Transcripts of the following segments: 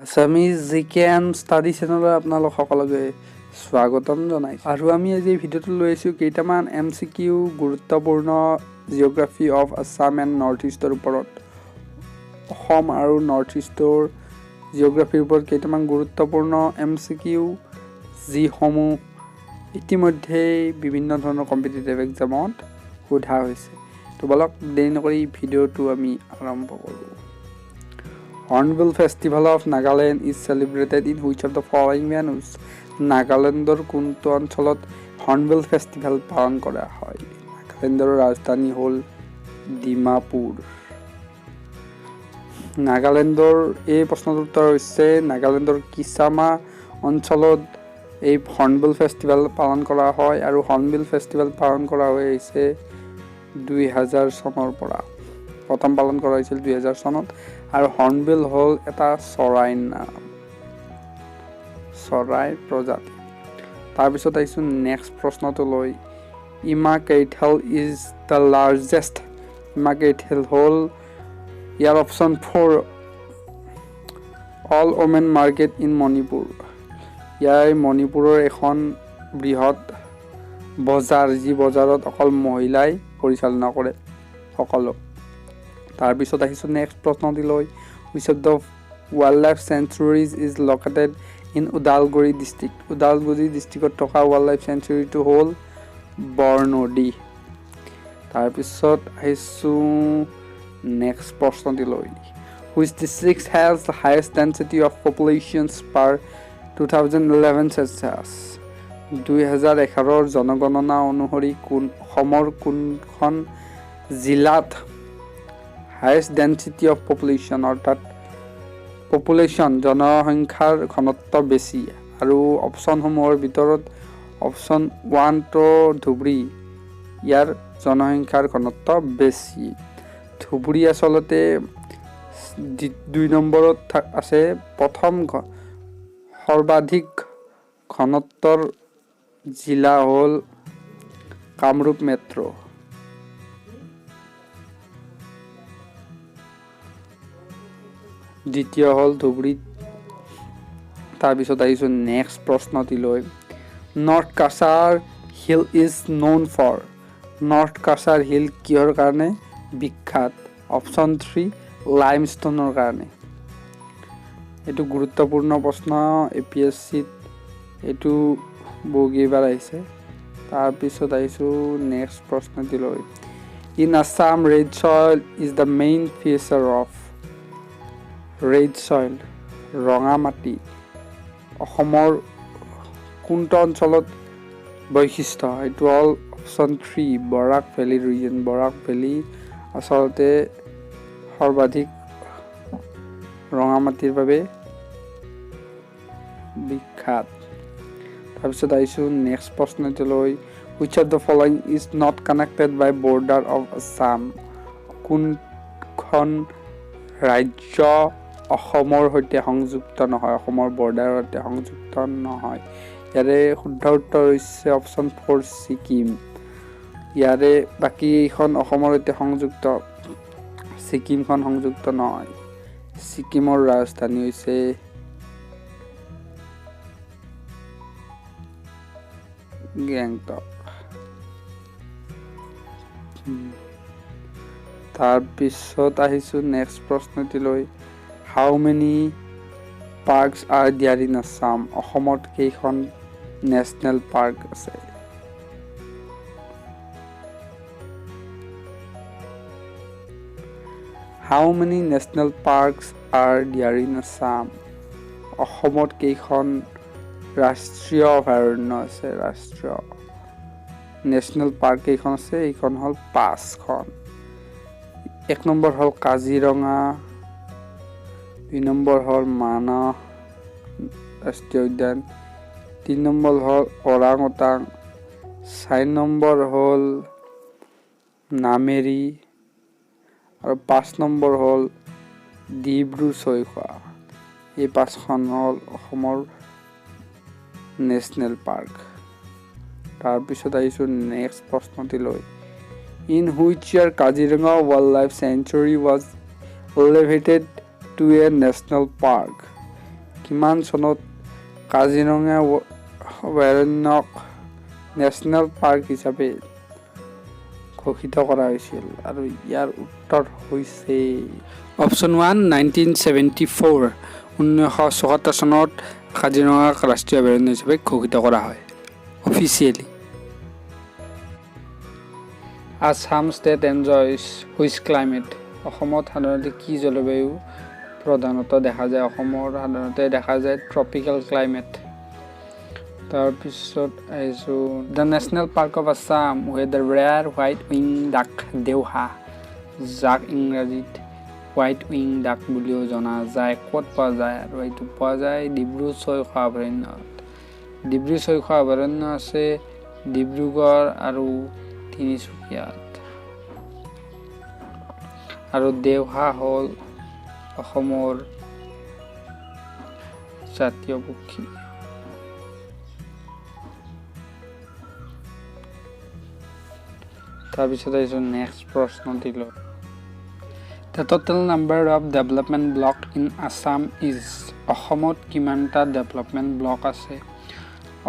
Assamese GK and Study Channel আপোনালোক সকলোকে স্বাগতম জনাইছো আৰু আমি আজি এই ভিডিওটো লৈ আছো কেইটামান MCQ গুৰুত্বপূৰ্ণ geography of Assam and north ইষ্টৰ ওপৰত অসম আৰু নৰ্থ ইষ্টৰ জিওগ্ৰাফিৰ ওপৰত কেইটামান গুৰুত্বপূৰ্ণ MCQ যিসমূহ ইতিমধ্যে বিভিন্ন ধৰণৰ কম্পিটিটিভ এক্সামত সোধা হৈছে তো বলক দেৰি নকৰি ভিডিওটো আমি আৰম্ভ কৰোঁ Hornbill Festival of Nagaland is celebrated in which of the following venues? Nagalandor কোনটো অঞ্চলত Hornbill Festival পালন কৰা হয় নাগালেণ্ডৰ ৰাজধানী হ'ল ডিমাপুৰ নাগালেণ্ডৰ এই প্ৰশ্নটোৰ উত্তৰ হৈছে নাগালেণ্ডৰ কিছামা অঞ্চলত এই Hornbill Festival পালন কৰা হয় আৰু Hornbill Festival পালন কৰা হৈছে 2000 চনৰ পৰা প্ৰথম পালন কৰা হৈছিল 2000 চনত আৰু হৰ্নবিল হল এটা চৰাইৰ নাম চৰাই প্ৰজাতি তাৰ পিছত আইছো নেক্সট প্ৰশ্নটো লৈ ইমা কেইথল is the largest Ima Keithel হল ইয়াৰ অপচন 4 all women market in Manipur ইয়াৰ মণিপুৰৰ এখন বৃহৎ বজাৰ যি বজাৰত অকল মহিলাই পৰিচালনা কৰে সকলো তাৰ পিছত আহিছো নেক্সট প্ৰশ্নটি লৈ which of the wildlife sanctuaries is located in Udalguri district Udalguri districtত থকা wildlife sanctuary টো হ'ল বৰনদী তাৰ পিছত আহিছো নেক্সট প্ৰশ্নটি লৈ which district has the highest density of populations per 2011 census 2011 জনগণনা অনুসৰি অসমৰ কোনখন জিলাত highest density of population অৰ্থাৎ population জনসংখ্যাৰ ঘনত্ব বেছি আৰু অপচনসমূহৰ ভিতৰত অপচন 1 তো ধুবুৰী ইয়াৰ জনসংখ্যাৰ ঘনত্ব বেছি ধুবুৰী আসলতে 2 নম্বৰত আছে প্ৰথম সৰ্বাধিক ঘনত্বৰ জিলা হ'ল কামৰূপ মেট্ৰ দ্বিতীয় হল ধুবুৰী তাৰ পিছত আহিছো নেক্সট প্ৰশ্নটি লৈ North Cachar Hill is known for North Cachar Hill কিহৰ কাৰণে বিখ্যাত অপচন 3 লাইমষ্টোনৰ কাৰণে এটো গুৰুত্বপূৰ্ণ প্ৰশ্ন এপিএসসিত এটো বহুকেইবাৰ আহিছে তাৰ পিছত আহিছো নেক্সট প্ৰশ্নটি লৈ in Assam red soil is the main feature of red soil ৰঙা মাটি অসমৰ কোনটো অঞ্চলত বৈশিষ্ট্য এটো হ'ল অপচন 3 বৰাক ভেলী ৰিজন বৰাক ভেলী আসলতে সৰ্বাধিক ৰঙা মাটিৰ বাবে বিখ্যাত তাৰপিছত আহিছো নেক্সট প্ৰশ্নটো লৈ which of the following is not connected by border of Assam কোনখন ৰাজ্য অসমৰ সৈতে সংযুক্ত নহয় অসমৰ বৰ্ডাৰৰ সৈতে সংযুক্ত নহয় ইয়াৰে শুদ্ধ উত্তৰ হৈছে অপচন 4 সিকিম ইয়াৰে বাকি এখন অসমৰ সৈতে সংযুক্ত সিকিমখন সংযুক্ত নহয় সিকিমৰ ৰাজধানী হৈছে গেংটক তাৰ পিছত আহিছো নেক্সট প্ৰশ্নটি লৈ How many parks are there in Assam? অসমত কেইখন নেশনাল পাৰ্ক আছে How many national parks are there in Assam? অসমত কেইখন ৰাষ্ট্ৰীয় অভয়াৰণ্য আছে ৰাষ্ট্ৰীয় নেশনাল পাৰ্ক কেইখন আছে এইখন হ'ল 5খন এক নম্বৰ হ'ল কাজিৰঙা 2 নম্বৰ হ'ল মানস ৰাষ্ট্ৰীয় উদ্যান 3 নম্বৰ হ'ল ওৰাংওটাং 4 নম্বৰ হ'ল নামেৰি আৰু 5 নম্বৰ হ'ল ডিব্ৰু ছৈখোৱা এই 5খন হ'ল অসমৰ নেশনাল পাৰ্ক তাৰ পিছত আহিছো নেক্সট প্ৰশ্নটি লৈ in which year Kaziranga Wildlife Sanctuary was elevated to a national park কিমান চনত কাজিৰঙা অভয়াৰণ্যক নেশ্যনেল পাৰ্ক হিচাপে ঘোষিত কৰা হৈছিল আৰু ইয়াৰ উত্তৰ হৈছে অপশ্যন 1 1974 1974 চনত কাজিৰঙাক ৰাষ্ট্ৰীয় অভয়াৰণ্য হিচাপে ঘোষিত কৰা হয় officially Assam state enjoys which climate অসমত সাধাৰণতে কি জলবায়ু প্ৰধানতঃ দেখা যায় অসমৰ সাধাৰণতে দেখা যায় ট্ৰপিকেল ক্লাইমেট তাৰপিছত আহিছোঁ the national park of Assam ৱেৰ the rare white wing ডাক দেওহা যাক ইংৰাজীত হোৱাইট উইং ডাক বুলিও জনা যায় ক'ত পোৱা যায় আৰু এইটো পোৱা যায় ডিব্ৰু-চৈখোৱা অভয়াৰণ্যত ডিব্ৰু-চৈখোৱা অভয়াৰণ্য আছে ডিব্ৰুগড় আৰু তিনিচুকীয়াত আৰু দেওহা হ'ল অসমৰ জাতীয় পক্ষী তাৰপিছত আহিছোঁ next প্ৰশ্নটিলৈ The total number of development block in Assam is অসমত কিমানটা ডেভেলপমেণ্ট ব্লক আছে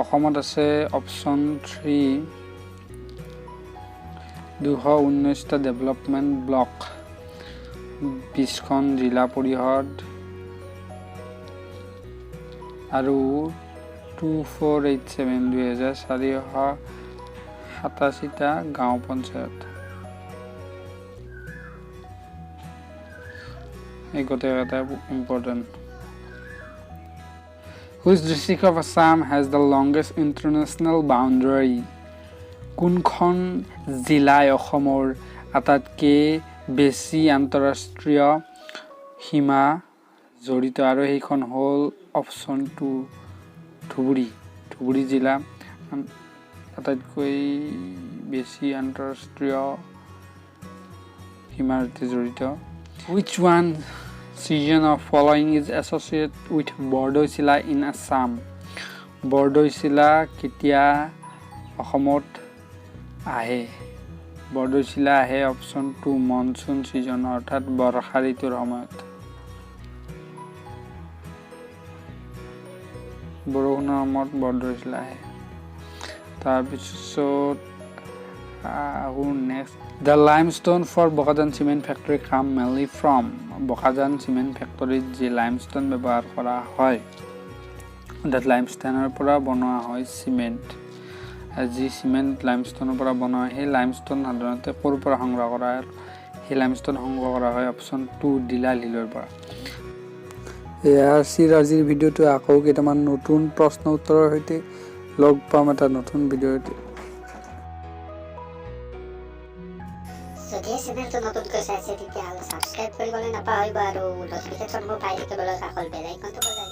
অসমত আছে অপশ্যন 3 219টা ডেভেলপমেণ্ট ব্লক 20খন জিলা পৰিষদ আৰু 2487 2487টা গাঁও পঞ্চায়ত এই গোটেইকেইটা important Which district of Assam has the longest international boundary? কোনখন জিলাই অসমৰ আটাইতকৈ বেছি আন্তঃৰাষ্ট্ৰীয় সীমা জড়িত আৰু সেইখন হ'ল অপশ্যন 2 ধুবুৰী জিলা আটাইতকৈ বেছি আন্তঃৰাষ্ট্ৰীয় সীমাৰ সৈতে জড়িত Which one season of following is associated with Bordoisila in Assam? বৰদৈচিলা কেতিয়া অসমত আহে বৰদৈচিলা আহে অপশ্যন 2 মনসুন সিজন অৰ্থাৎ বৰ্ষা ঋতুৰ সময়ত বৰষুণৰ সময়ত বৰদৈচিলা আহে তাৰপিছত next the limestone for Bokajan cement factory come mainly from Bokajan cement factory যে limestone ব্যৱহাৰ কৰা হয় that limestone পৰা বনোৱা হয় সিমেন্ট যি সিমেন্ট limestone পৰা বনোৱা হয় সেই limestone সাধাৰণতে ক'ৰ পৰা সংগ্ৰহ কৰা হয় সেই limestone সংগ্ৰহ কৰা হয় অপশ্যন 2 ডিলাল হিলৰ পৰা এয়া আজিৰ ভিডিঅ'টো আকৌ কেইটামান নতুন প্ৰশ্ন উত্তৰৰ সৈতে লগ পাম এটা নতুন ভিডিঅ'ত যদি চেনেলটো নতুনকৈ চাইছে তেতিয়াহ'লে ছাবস্ক্ৰাইব কৰিবলৈ নাপাহৰিব আৰু ন'টিফিকেশ্যনবোৰ পাই থাকিবলৈ কাষৰ বেল আইকনটো বজাই